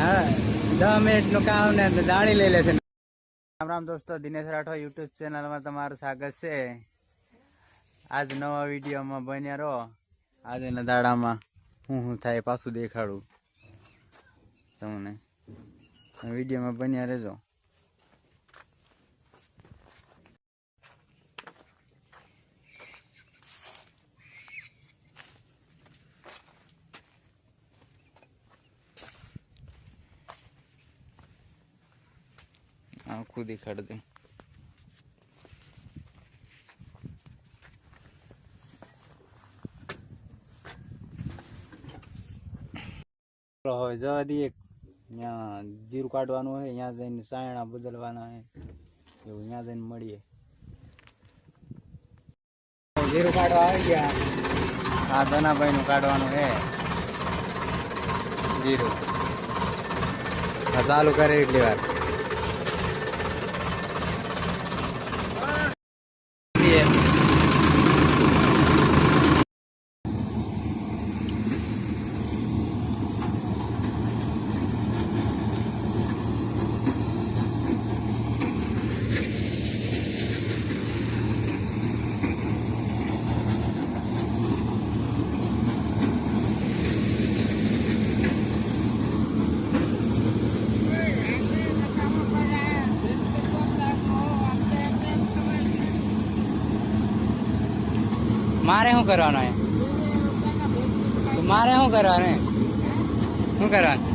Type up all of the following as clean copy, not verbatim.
હા 10 મિનિટનું કામ ને દાણી લઈ લેશે. રામ રામ દોસ્તો, દિનેશ રાઠોડ યુટ્યુબ ચેનલમાં તમારું સ્વાગત છે. આજ નવા વિડીયોમાં બન્યા રહો. આજના દાડામાં હું થાય પાછું દેખાડું તમને. વિડીયોમાં બન્યા રહેજો. આખું દેખાડ દે. હવે જવા દઈએ. ત્યાં જીરું કાઢવાનું હોય, ત્યાં જઈને સાયણા બદલવાના હોય, એવું ત્યાં જઈને મળીએ. જીરું કાઢવા આવી ગયા. આ ધનાભાઈ નું કાઢવાનું છે જીરું. ચાલુ કરે એટલી વાર. मारे શું કરવાનો હે? તો મારે શું કરવાનું? શું કરવાનું?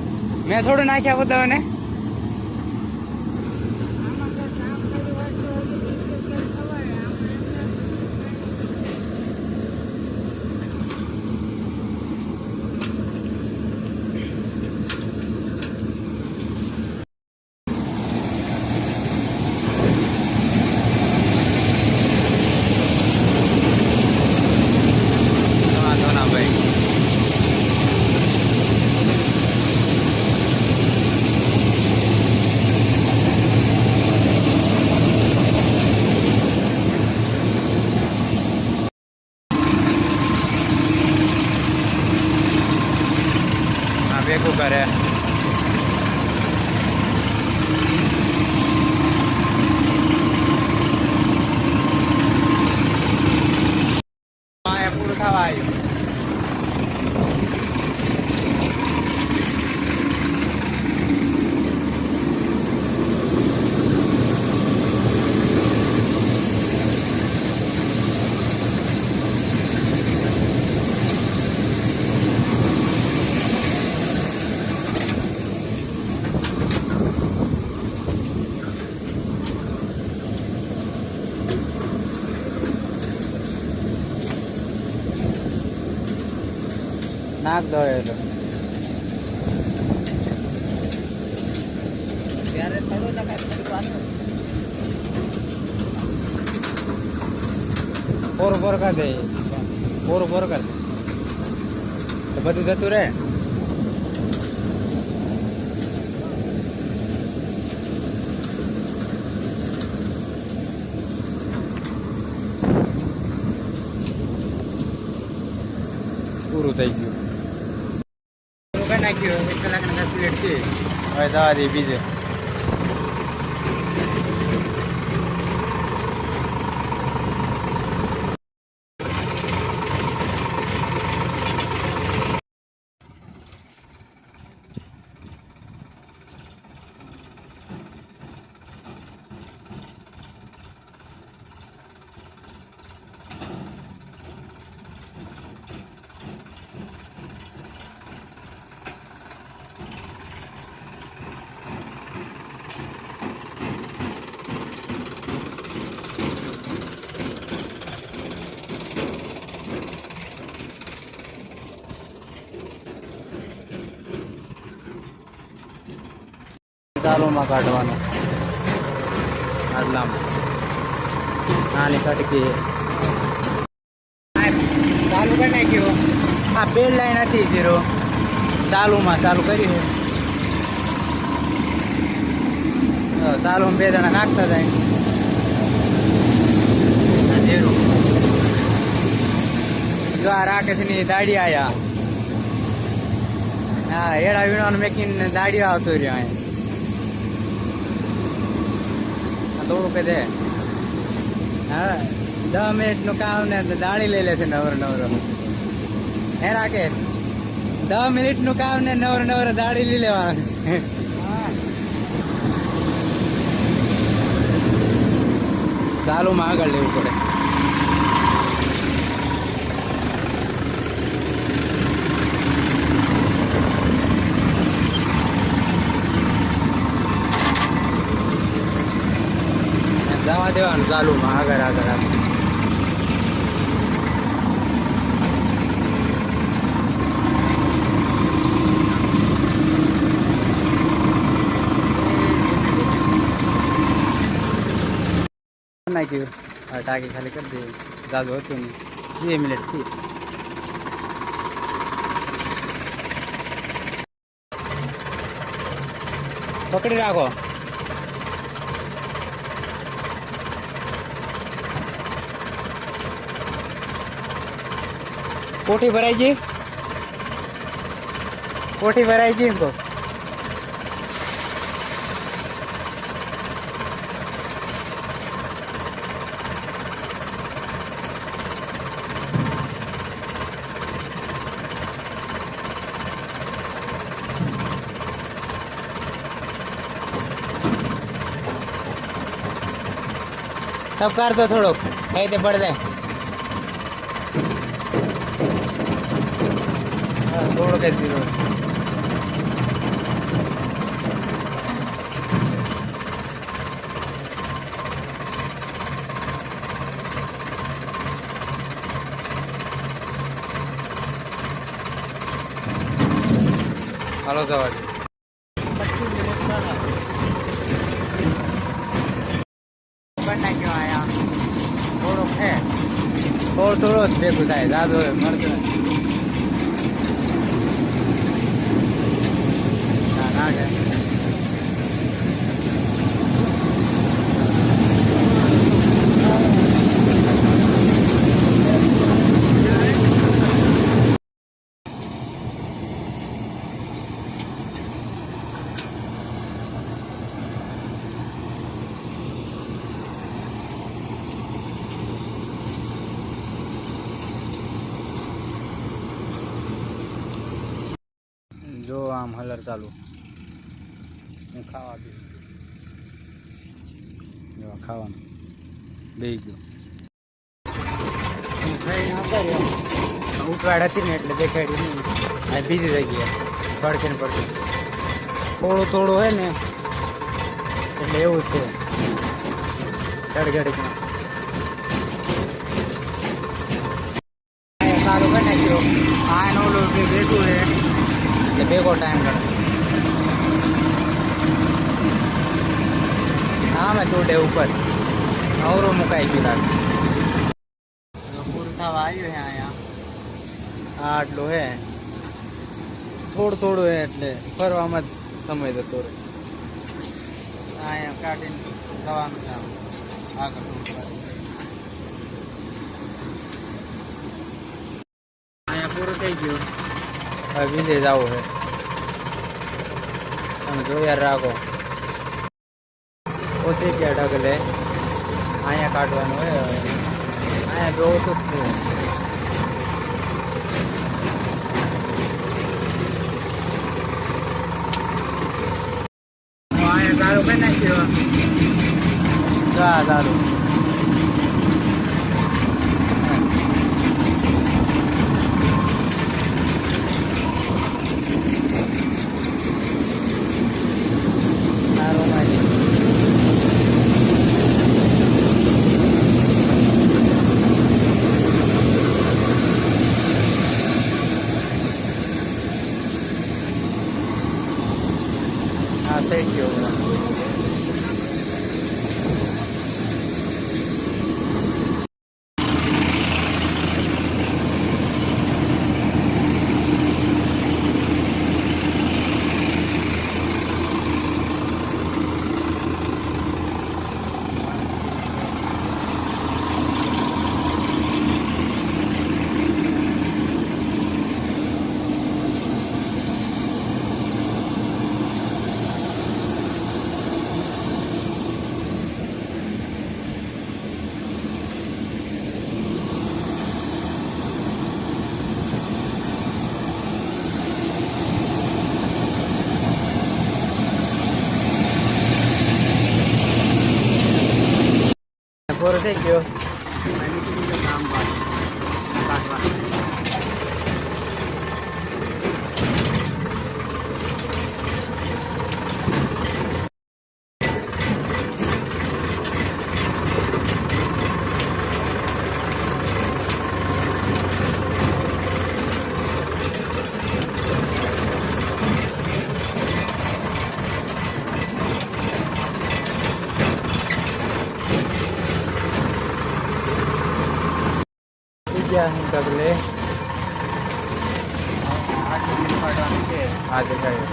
મેં થોડું નાખ્યા બધાને. ભેગું કરે. પૂરું થવા આવ્યું. નાખ દો એ ત્યારે થોડું પોર કર દે. પોર કર દે તો બધું જતું રહે. પૂરું થઈ ગયું. નાખ્યો 1 કલાકના 10 મિનિટ થી. હવે જવા દે બીજે. ચાલુમાં કાઢવાનું. આટલામાં નાની કટકી ચાલુ કરી નાખ્યો. આ બેલ લાઈન હતી જીરો ચાલુમાં ચાલુ કરી. ચાલુમાં 2 જણા નાખતા જાય. જીરું જો આ રાકેશની દાડી આયા. હા એડા વીણવાનું મેકીને દાડીઓ આવતો રહ્યો અહીંયા થોડું કે દે હા 10 મિનિટનું કામ ને દાડી લઈ લેશે નવરો નવરો હે રાખે 10 મિનિટનું કામ ને નવરો નવરો દાડી લઈ લેવાનું ચાલુમાં આગળ લેવું પડે જવા દેવાનું ચાલુમાં આગળ આગળ આગળ નાખ્યું ટાંકી ખાલી કરી દે દાદુ હતું ને 2 મિનિટ થી પકડી રાખો કોઠી ભરાઈ ગઈ એમ કહો सब कर दो थोड़ो कहीं ते बढ़ जाए थोड़ो कैसी रोड हेलो सवाल क्यों आया थोड़ो है थोड़ो देखो થાય દાદો મરદ ના કે જો આમ હલર ચાલુ હું ખાવા દઉં જો ખાવાનું બેસી ગયો ઉઠવાડ હતી ને એટલે દેખાડી નહીં અને બીજી જગ્યાએ પડખે ને પડખે થોડું થોડું હોય ને એટલે એવું જ છે ગડગડી સારું કરી નાખ્યો આ એનો ઓલું ભેગું છે એટલે ભેગો ટાઈમ કરે હા મેં ચોડે ઉપર અવરો મુકાઈ ગયું લાગે પૂરું થવા આવ્યું હે અહીંયા આટલું હે થોડું થોડું હે એટલે ફરવામાં જ સમય જતો રહે અહીંયા કાઢીને જવાનું છે આગળ અહીંયા પૂરું થઈ ગયું હવે બીજે જવું છે તમે જોયા રાખો ઓછી ક્યાં ઢગલે અહીંયા કાઢવાનું હોય હવે અહીંયા જો ઓછું જ છે અહીંયા દારૂ કઈ નાખ્યો દારૂ Thank you. પૂરો થઈ ગયો. ડગલે આ દેખાય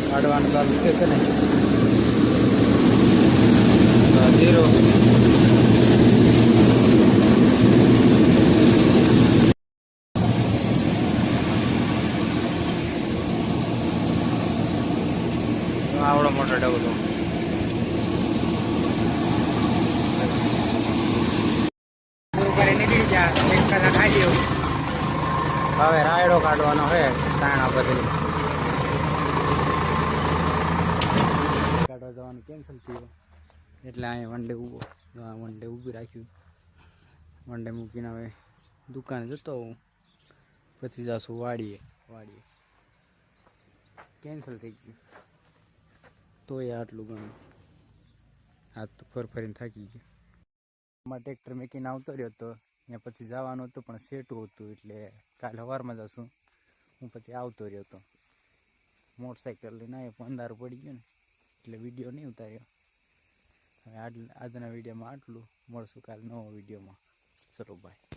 કાઢવાનું ચાલુ છે ને 0 આવડો મોટો ડગલો હવે રાયડો કાઢવાનો છે તાણા બદલી કાઢવા જવાનું કેન્સલ થયું એટલે અહીંયા વન ડે ઊભો વન ડે ઊભી રાખ્યું વન ડે મૂકીને હવે દુકાને જતો હું પછી જાશું વાડીએ કેન્સલ થઈ ગયું તોય આટલું ઘણું હાથ તો ફરીને થાકી ગયું આમાં ટ્રેક્ટર મેકીને આવતો રહ્યો તો ત્યાં પછી જવાનું હતું પણ સેટું હતું એટલે કાલે સવારમાં જશું હું પછી આવતો રહ્યો હતો મોટરસાઇકલ લઈને આવ્યો અંધારું પડી ગયું ને એટલે વિડીયો નહીં ઉતાર્યો હવે આજના વિડીયોમાં આટલું મળશું કાલે નવો વિડીયોમાં ચલો બાય.